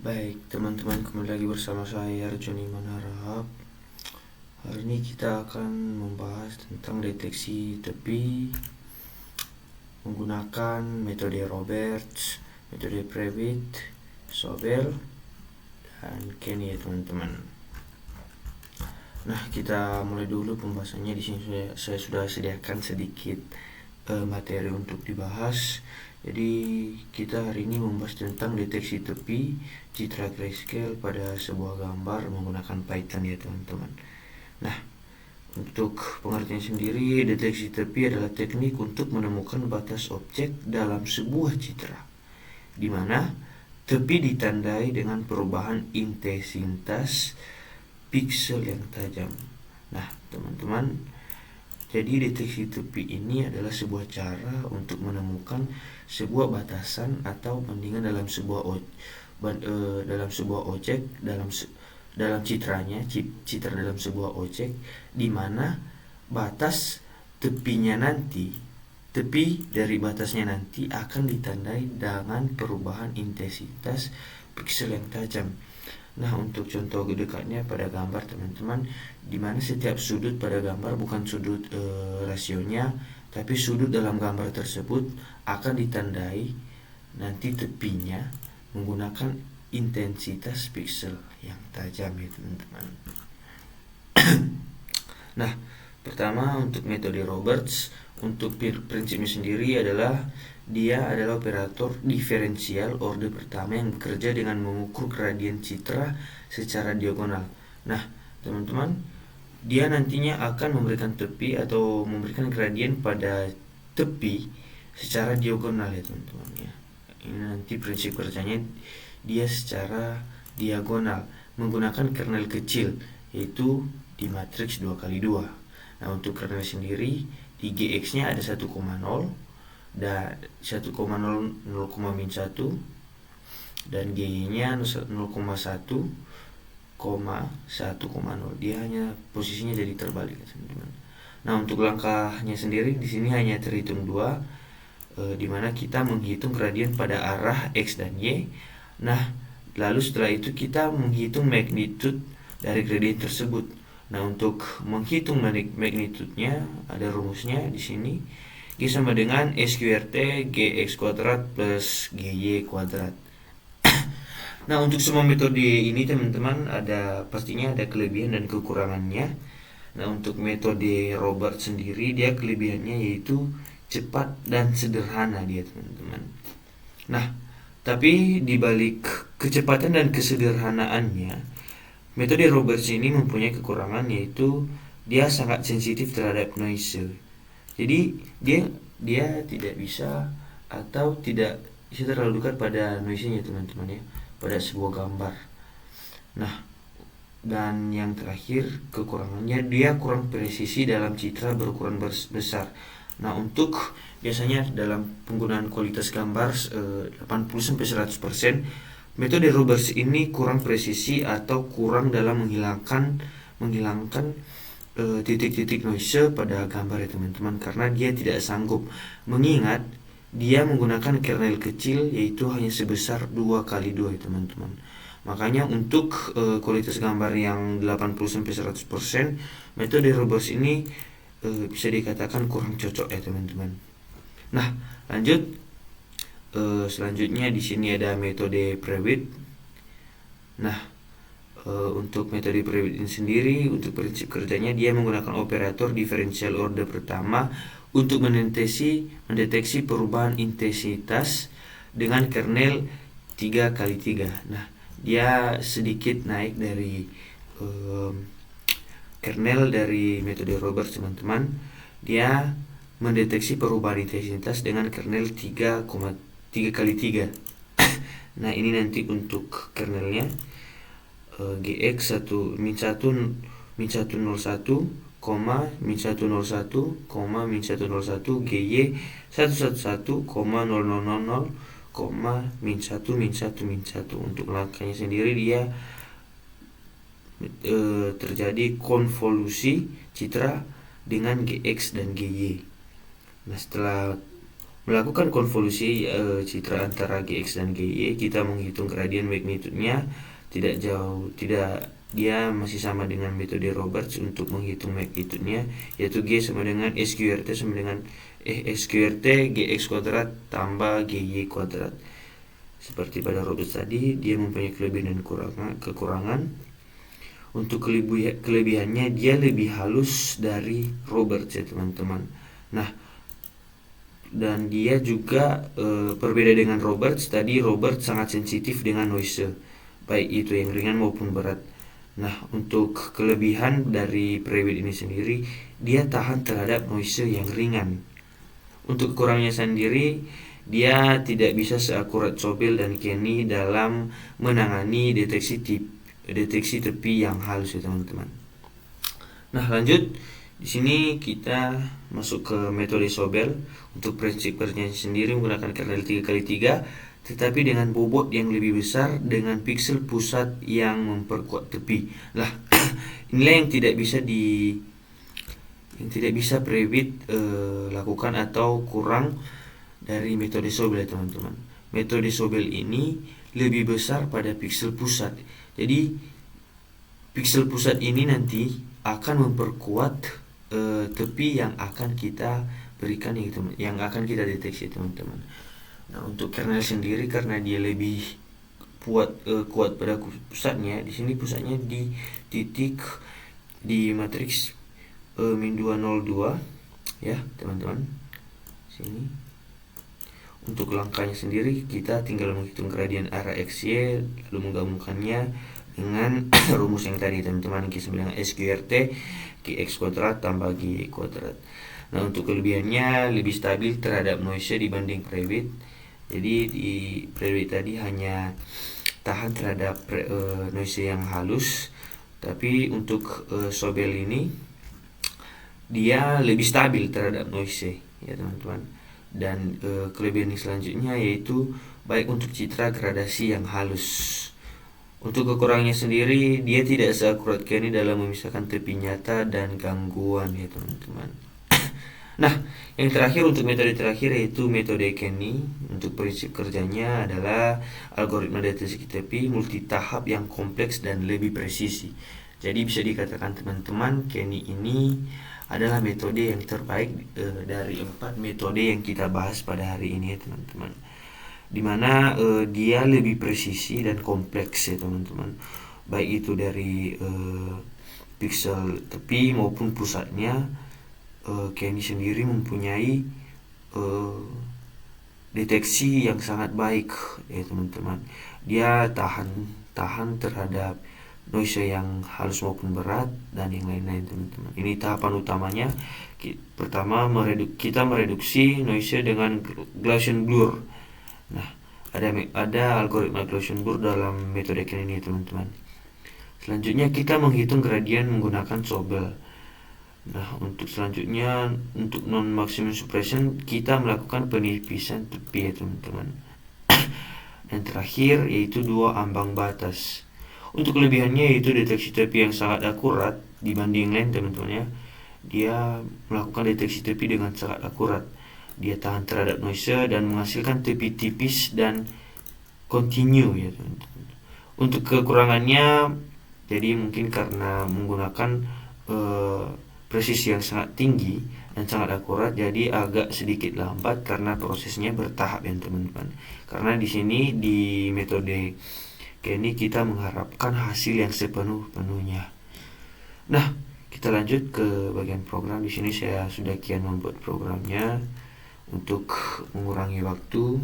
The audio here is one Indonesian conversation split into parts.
Baik, teman-teman, kembali lagi bersama saya Joni Manharap. Hari ini kita akan membahas tentang deteksi tepi menggunakan metode Roberts, metode Prewitt, Sobel, dan Kenny ya teman-teman. Nah, kita mulai dulu pembahasannya. Di sini saya sudah sediakan sedikit materi untuk dibahas. Jadi kita hari ini membahas tentang deteksi tepi citra grayscale pada sebuah gambar menggunakan Python ya teman-teman. Nah, untuk pengertian sendiri, deteksi tepi adalah teknik untuk menemukan batas objek dalam sebuah citra, di mana tepi ditandai dengan perubahan intensitas piksel yang tajam. Nah, teman-teman, jadi deteksi tepi ini adalah sebuah cara untuk menemukan sebuah batasan atau bandingan dalam sebuah objek dalam citranya, citra dalam sebuah objek, di mana batas tepinya nanti, tepi dari batasnya nanti akan ditandai dengan perubahan intensitas piksel yang tajam. Nah, untuk contoh dekatnya pada gambar teman-teman, di mana setiap sudut pada gambar bukan sudut rasionya, tapi sudut dalam gambar tersebut akan ditandai nanti tepinya menggunakan intensitas piksel yang tajam ya teman-teman. Nah, pertama untuk metode Roberts, untuk prinsipnya sendiri adalah dia adalah operator diferensial orde pertama yang bekerja dengan mengukur gradien citra secara diagonal. Nah, teman-teman, dia nantinya akan memberikan tepi atau memberikan gradien pada tepi secara diagonal ya teman-teman ya. Ini nanti prinsip kerjanya dia secara diagonal menggunakan kernel kecil, yaitu di matriks 2x2. Nah, untuk kernel sendiri di GX-nya ada 1,0 dan 1,0 0,-1 dan G-nya 0,1 1,0. Dia hanya posisinya jadi terbalik ya teman-teman. Nah, untuk langkahnya sendiri di sini hanya terhitung dua, di mana kita menghitung gradien pada arah X dan Y. Nah, lalu setelah itu kita menghitung magnitude dari gradien tersebut. Nah, untuk menghitung magnitude-nya ada rumusnya di sini. G sama dengan SQRT GX kuadrat plus GY kuadrat. Nah, untuk semua metode ini teman-teman pastinya ada kelebihan dan kekurangannya. Nah, untuk metode Robert sendiri dia kelebihannya yaitu cepat dan sederhana dia teman-teman. Nah, tapi dibalik kecepatan dan kesederhanaannya, metode Roberts ini mempunyai kekurangan yaitu dia sangat sensitif terhadap noise. Jadi dia tidak bisa atau tidak bisa terlalu dekat pada noise-nya teman-teman ya, pada sebuah gambar. Nah, dan yang terakhir kekurangannya dia kurang presisi dalam citra berukuran besar. Nah, untuk biasanya dalam penggunaan kualitas gambar 80-100%, metode Roberts ini kurang presisi atau kurang dalam menghilangkan titik-titik noise pada gambar ya teman-teman, karena dia tidak sanggup, mengingat dia menggunakan kernel kecil yaitu hanya sebesar 2x2 ya teman-teman. Makanya untuk kualitas gambar yang 80-100%, metode Roberts ini bisa dikatakan kurang cocok ya teman-teman. Nah, lanjut, selanjutnya di sini ada metode Prewitt. Nah, untuk metode Prewitt ini sendiri, untuk prinsip kerjanya dia menggunakan operator diferensial orde pertama untuk mendeteksi perubahan intensitas dengan kernel 3x3. Nah, dia sedikit naik dari kernel dari metode Roberts teman-teman. Dia mendeteksi perubahan intensitas dengan kernel 3x3. Nah, ini nanti untuk kernelnya GX 1 min 1 min 101, min 101, min 101, GY 111, 0000, min 1 min 1 min 1. Untuk langkahnya sendiri dia terjadi konvolusi citra dengan GX dan GY. Nah, setelah melakukan konvolusi citra antara Gx dan Gy, kita menghitung gradien magnitude-nya dia masih sama dengan metode Roberts untuk menghitung magnitude-nya, yaitu G sama dengan SQRT sama dengan SQRT Gx kuadrat tambah Gy kuadrat. Seperti pada Roberts tadi, dia mempunyai kelebihan dan kekurangan. Untuk kelebihannya, dia lebih halus dari Roberts ya teman-teman. Nah, dan dia juga berbeda dengan Roberts tadi. Roberts sangat sensitif dengan noise, baik itu yang ringan maupun berat. Nah, untuk kelebihan dari Prewitt ini sendiri, dia tahan terhadap noise yang ringan. Untuk kekurangannya sendiri, dia tidak bisa seakurat Sobel dan Kenny dalam menangani deteksi tepi yang halus ya teman-teman. Nah, lanjut. Di sini kita masuk ke metode Sobel. Untuk prinsip kerjanya sendiri menggunakan kernel 3x3, tetapi dengan bobot yang lebih besar dengan piksel pusat yang memperkuat tepi. Lah, inilah yang tidak bisa Prewitt lakukan atau kurang dari metode Sobel ya teman-teman. Metode Sobel ini lebih besar pada piksel pusat. Jadi piksel pusat ini nanti akan memperkuat tepi yang akan kita berikan yang akan kita deteksi teman-teman. Nah, untuk kernel sendiri karena dia lebih kuat pada pusatnya, di sini pusatnya di titik di matriks -202 ya teman-teman. Sini. Untuk langkahnya sendiri kita tinggal menghitung gradien arah XY lalu menggabungkannya dengan rumus yang tadi teman-teman, Q sama dengan SQRT Gx kuadrat tambah Gy kuadrat. Nah, untuk kelebihannya lebih stabil terhadap noise dibanding Prewitt. Jadi di Prewitt tadi hanya tahan terhadap noise yang halus, tapi untuk Sobel ini dia lebih stabil terhadap noise ya teman-teman. Dan kelebihan yang selanjutnya yaitu baik untuk citra gradasi yang halus. Untuk kekurangannya sendiri, dia tidak seakurat Kenny dalam memisahkan tepi nyata dan gangguan ya teman-teman. Nah, yang terakhir untuk metode terakhir yaitu metode Kenny. Untuk prinsip kerjanya adalah algoritma deteksi tepi multitahap yang kompleks dan lebih presisi. Jadi bisa dikatakan teman-teman, Kenny ini adalah metode yang terbaik dari 4 metode yang kita bahas pada hari ini ya teman-teman. Dimana dia lebih presisi dan kompleks ya teman-teman, baik itu dari piksel tepi maupun pusatnya. Kenny sendiri mempunyai deteksi yang sangat baik ya teman-teman. Dia tahan terhadap noise yang halus maupun berat dan yang lain-lain teman-teman. Ini tahapan utamanya. Pertama, kita mereduksi noise dengan Gaussian blur. Nah, ada algoritma Gaussian blur dalam metode Kenny ini teman-teman. Selanjutnya kita menghitung gradien menggunakan Sobel. Nah, untuk selanjutnya untuk non maximum suppression kita melakukan penipisan tepi ya teman-teman. Dan terakhir yaitu 2 ambang batas. Untuk kelebihannya yaitu deteksi tepi yang sangat akurat dibanding lain teman-teman ya. Dia melakukan deteksi tepi dengan sangat akurat. Dia tahan terhadap noise dan menghasilkan tepi tipis dan continue ya teman-teman. Untuk kekurangannya, jadi mungkin karena menggunakan presisi yang sangat tinggi dan sangat akurat, jadi agak sedikit lambat karena prosesnya bertahap ya teman-teman. Karena di sini di metode Kenny kita mengharapkan hasil yang sepenuhnya. Nah, kita lanjut ke bagian program. Di sini saya sudah kian membuat programnya untuk mengurangi waktu.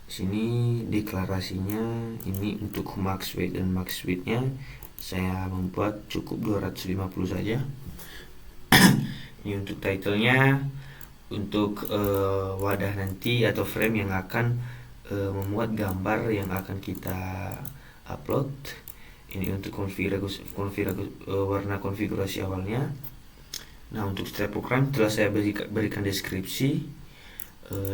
Di sini deklarasinya ini untuk max weight dan max width-nya saya membuat cukup 250 saja. Ini untuk title-nya, untuk wadah nanti atau frame yang akan memuat gambar yang akan kita upload. Ini untuk warna konfigurasi awalnya. Nah, untuk setiap program telah saya berikan deskripsi.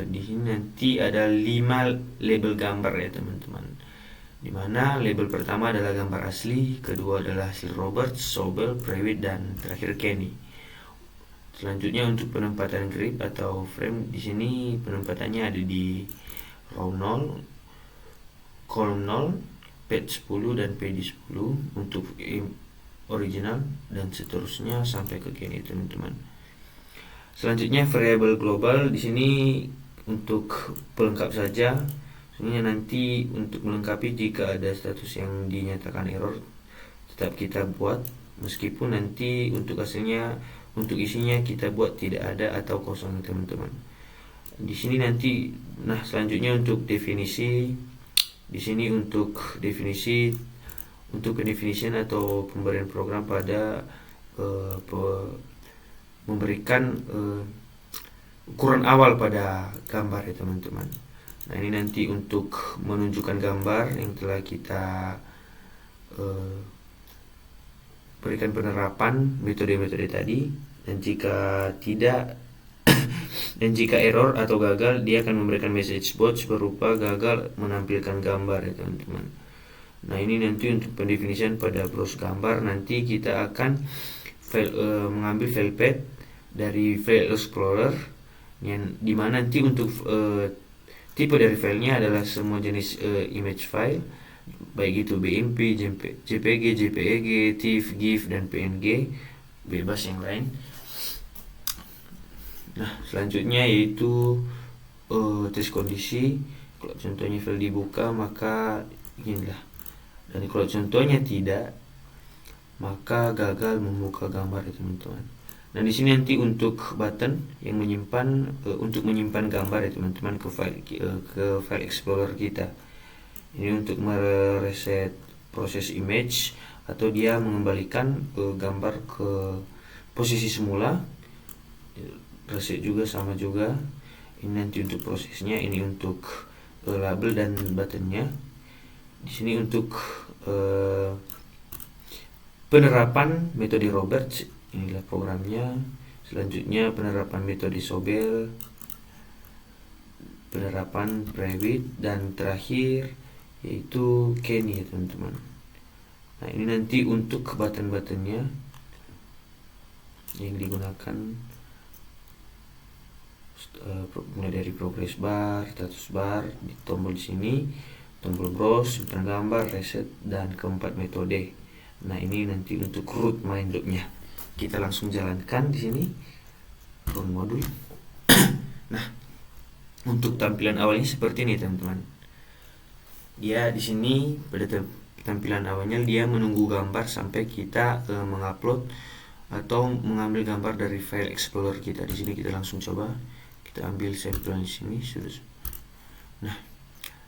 Di sini nanti ada 5 label gambar ya teman-teman. Dimana label pertama adalah gambar asli, kedua adalah hasil Roberts, Sobel, Prewitt, dan terakhir Kenny. Selanjutnya untuk penempatan grip atau frame, di sini penempatannya ada di row 0, kolom 0, page 10 dan page 10 untuk original dan seterusnya sampai ke Kenny, teman-teman. Selanjutnya variabel global di sini untuk pelengkap saja. Sebenarnya nanti untuk melengkapi jika ada status yang dinyatakan error tetap kita buat, meskipun nanti untuk hasilnya, untuk isinya kita buat tidak ada atau kosong, teman-teman. Di sini nanti, nah selanjutnya untuk definisi, di sini untuk definisi, untuk definition atau pemberian program pada memberikan ukuran awal pada gambar ya, teman-teman. Nah ini nanti untuk menunjukkan gambar yang telah kita berikan penerapan metode-metode tadi, dan jika tidak dan jika error atau gagal, dia akan memberikan message box berupa gagal menampilkan gambar ya, teman-teman. Nah ini nanti untuk pendefinisian pada browse gambar, nanti kita akan mengambil file path dari file explorer, yang dimana nanti untuk tipe dari filenya adalah semua jenis image file, baik itu BMP, JPG, JPEG, TIFF, GIF, dan PNG, bebas yang lain. Nah selanjutnya yaitu tes kondisi. Kalau contohnya file dibuka maka inilah, dan kalau contohnya tidak maka gagal membuka gambar ya, teman-teman. Nah di sini nanti untuk button yang menyimpan untuk menyimpan gambar ya, teman-teman, ke file explorer kita. Ini untuk mereset proses image atau dia mengembalikan gambar ke posisi semula. Reset juga sama juga. Ini nanti untuk prosesnya, ini untuk label dan buttonnya. Di sini untuk penerapan metode Roberts, inilah programnya. Selanjutnya penerapan metode Sobel, penerapan Previt, dan terakhir yaitu Kenny ya, teman-teman. Nah ini nanti untuk button-buttonnya yang digunakan, mulai dari progress bar, status bar, di tombol di sini, tombol browse, simpan gambar, reset, dan keempat metode. Nah ini nanti untuk root main loop-nya. Kita langsung jalankan di sini run modul. Nah untuk tampilan awalnya seperti ini, teman-teman. Dia di sini pada tampilan awalnya dia menunggu gambar sampai kita mengupload atau mengambil gambar dari file explorer kita. Di sini kita langsung coba, kita ambil sampel di sini sudah. Nah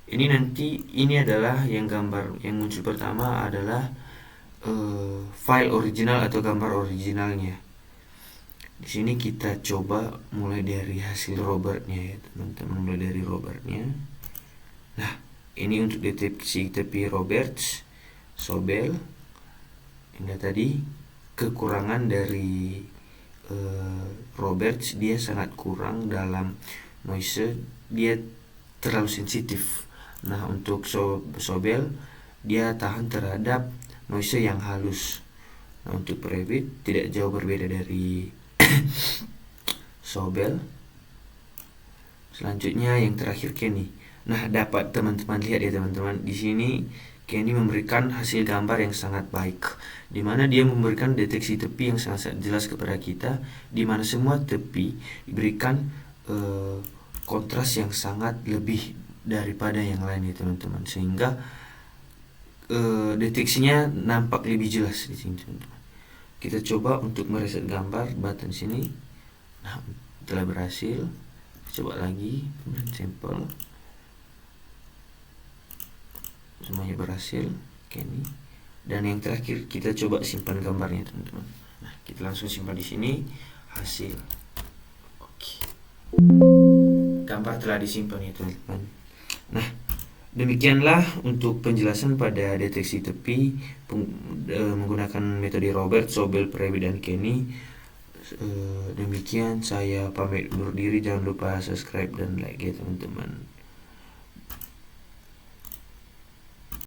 ini nanti, ini adalah yang gambar yang muncul pertama adalah file original atau gambar originalnya. Di sini kita coba mulai dari hasil Robertnya ya, teman-teman, mulai dari Robertnya. Nah ini untuk deteksi tepi Roberts, Sobel. Ini tadi kekurangan dari Roberts, dia sangat kurang dalam noise, dia terlalu sensitif. Nah untuk Sobel dia tahan terhadap noise yang halus. Nah untuk Previt tidak jauh berbeda dari Sobel. Selanjutnya yang terakhir Kenny. Nah dapat teman-teman lihat ya, teman-teman, di sini Kenny memberikan hasil gambar yang sangat baik, dimana dia memberikan deteksi tepi yang sangat jelas kepada kita, dimana semua tepi diberikan kontras yang sangat lebih daripada yang lain ya, teman-teman, sehingga deteksinya nampak lebih jelas di sini, teman-teman. Kita coba untuk mereset gambar button sini. Nah telah berhasil. Coba lagi sampel, semuanya berhasil. Kenny. Dan yang terakhir kita coba simpan gambarnya, teman-teman. Nah kita langsung simpan di sini hasil. Oke, gambar telah disimpan ya, teman-teman. Nah demikianlah untuk penjelasan pada deteksi tepi menggunakan metode Robert, Sobel, Previt, dan Kenny. Demikian, saya pamit undur diri. Jangan lupa subscribe dan like ya, teman-teman.